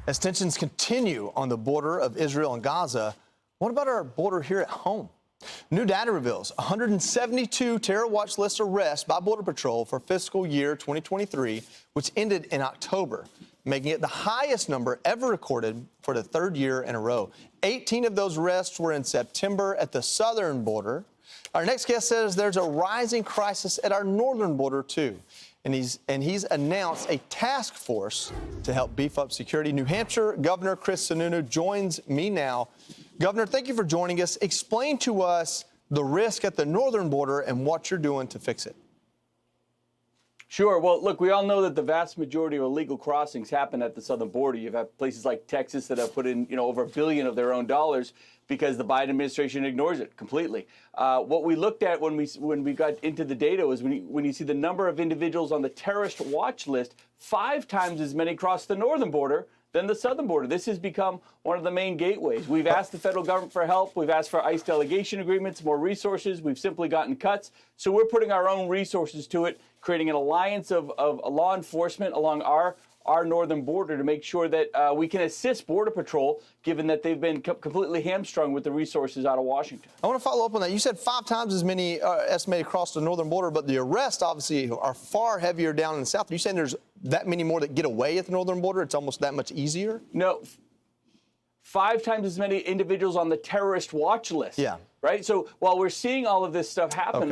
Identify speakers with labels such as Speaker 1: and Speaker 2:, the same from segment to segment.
Speaker 1: As tensions continue on the border of Israel and Gaza, what about our border here at home? New data reveals 172 terror watch list arrests by Border Patrol for fiscal year 2023, which ended in October, making it the highest number ever recorded for the third year in a row. 18 of those arrests were in September at the southern border. Our next guest says there's a rising crisis at our northern border, too. And he's announced a task force to help beef up security. New Hampshire Governor Chris Sununu joins me now. Governor, thank you for joining us. Explain to us the risk at the northern border and what you're doing to fix it.
Speaker 2: Sure. Well, look, we all know that the vast majority of illegal crossings happen at the southern border. You've had places like Texas that have put in, over $1 billion of their own dollars because the Biden administration ignores it completely. What we looked at when we got into the data was when you see the number of individuals on the terrorist watch list, 5 times as many cross the northern border than the southern border. This has become one of the main gateways. We've asked the federal government for help. We've asked for ICE delegation agreements, more resources. We've simply gotten cuts. So we're putting our own resources to it, creating an alliance of law enforcement along our northern border to make sure that we can assist Border Patrol, given that they've been completely hamstrung with the resources out of Washington.
Speaker 1: I want to follow up on that. You said 5 times as many estimated across the northern border, but the arrests obviously are far heavier down in the south. Are you saying there's that many more that get away at the northern border? It's almost that much easier?
Speaker 2: No. 5 times as many individuals on the terrorist watch list.
Speaker 1: Yeah.
Speaker 2: Right? So while we're seeing all of this stuff happen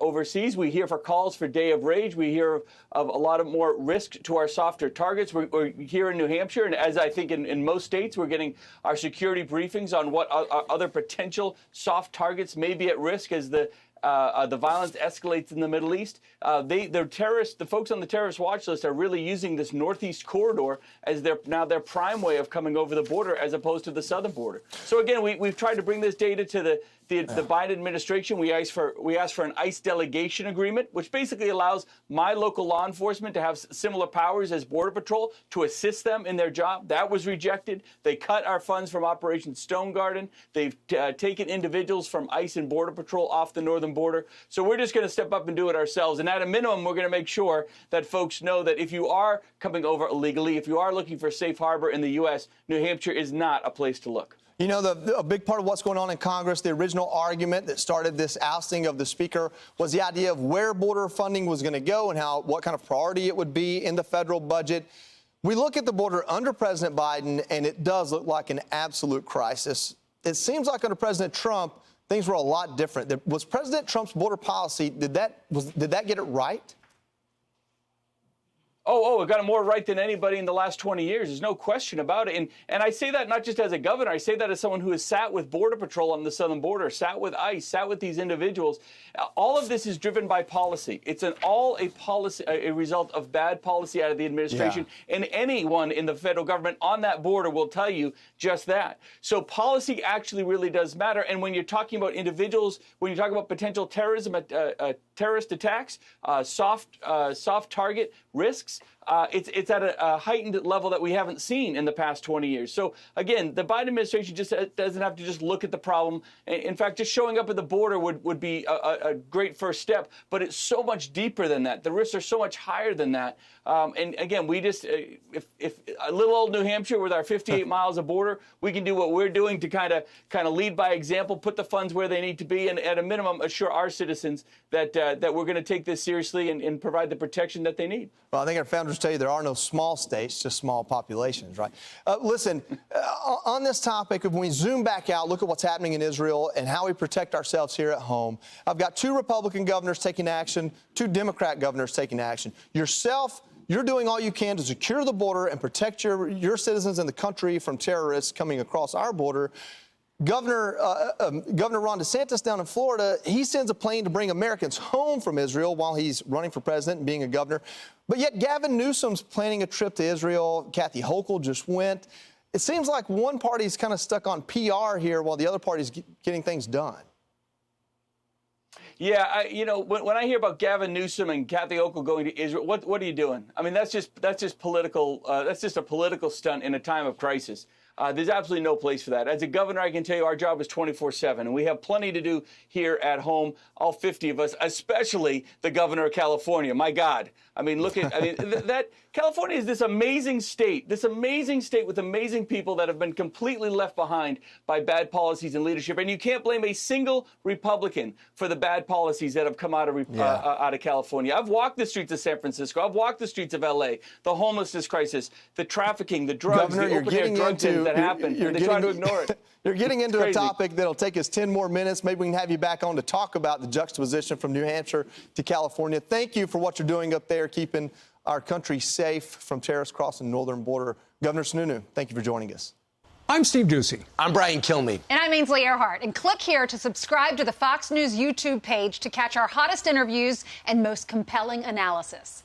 Speaker 2: overseas, we hear for calls for Day of Rage. We hear of a lot of more risk to our softer targets. We're here in New Hampshire, and as I think in most states, we're getting our security briefings on what other potential soft targets may be at risk as the violence escalates in the Middle East. The folks on the terrorist watch list are really using this northeast corridor as their prime way of coming over the border, as opposed to the southern border. So again, we've tried to bring this data to the Biden administration. We asked for an ICE delegation agreement, which basically allows my local law enforcement to have similar powers as Border Patrol to assist them in their job. That was rejected. They cut our funds from Operation Stone Garden. They've taken individuals from ICE and Border Patrol off the northern border. So we're just going to step up and do it ourselves. And at a minimum, we're going to make sure that folks know that if you are coming over illegally, if you are looking for safe harbor in the U.S., New Hampshire is not a place to look.
Speaker 1: You know, a big part of what's going on in Congress, the original argument that started this ousting of the speaker was the idea of where border funding was going to go and what kind of priority it would be in the federal budget. We look at the border under President Biden, and it does look like an absolute crisis. It seems like under President Trump, things were a lot different. Was President Trump's border policy, did that get it right?
Speaker 2: Oh, it got it more right than anybody in the last 20 years. There's no question about it. And I say that not just as a governor. I say that as someone who has sat with Border Patrol on the southern border, sat with ICE, sat with these individuals. All of this is driven by policy. It's a result of bad policy out of the administration. Yeah. And anyone in the federal government on that border will tell you just that. So policy actually really does matter. And when you're talking about individuals, when you talk about potential terrorism, terrorist attacks, soft target risks, it's at a heightened level that we haven't seen in the past 20 years. So again, the Biden administration just doesn't have to just look at the problem. In fact, just showing up at the border would be a great first step, but it's so much deeper than that. The risks are so much higher than that. And again, we just, if a little old New Hampshire with our 58 miles of border, we can do what we're doing to kind of lead by example, put the funds where they need to be, and at a minimum assure our citizens that we're going to take this seriously and provide the protection that they need.
Speaker 1: Well, I think our founders tell you there are no small states, just small populations, right? Listen, on this topic, when we zoom back out, look at what's happening in Israel and how we protect ourselves here at home. I've got 2 Republican governors taking action, 2 Democrat governors taking action. Yourself, you're doing all you can to secure the border and protect your citizens and the country from terrorists coming across our border. Governor Ron DeSantis down in Florida, he sends a plane to bring Americans home from Israel while he's running for president and being a governor. But yet Gavin Newsom's planning a trip to Israel. Kathy Hochul just went. It seems like one party's kind of stuck on PR here while the other party's getting things done.
Speaker 2: Yeah, when I hear about Gavin Newsom and Kathy Hochul going to Israel, what are you doing? I mean, that's just political. That's just a political stunt in a time of crisis. There's absolutely no place for that. As a governor, I can tell you our job is 24/7, and we have plenty to do here at home, all 50 of us, especially the governor of California. My God. I mean, look at, that California is this amazing state with amazing people that have been completely left behind by bad policies and leadership. And you can't blame a single Republican for the bad policies that have come out of California. I've walked the streets of San Francisco. I've walked the streets of LA, the homelessness crisis, the trafficking, the drugs,
Speaker 1: Governor,
Speaker 2: the open-air drug dens that happened, and they try to ignore it.
Speaker 1: You're getting into a topic that'll take us 10 more minutes. Maybe we can have you back on to talk about the juxtaposition from New Hampshire to California. Thank you for what you're doing up there, keeping our country safe from terrorists crossing the northern border. Governor Sununu, thank you for joining us.
Speaker 3: I'm Steve Ducey.
Speaker 4: I'm Brian Kilmeade.
Speaker 5: And I'm Ainsley Earhart. And click here to subscribe to the Fox News YouTube page to catch our hottest interviews and most compelling analysis.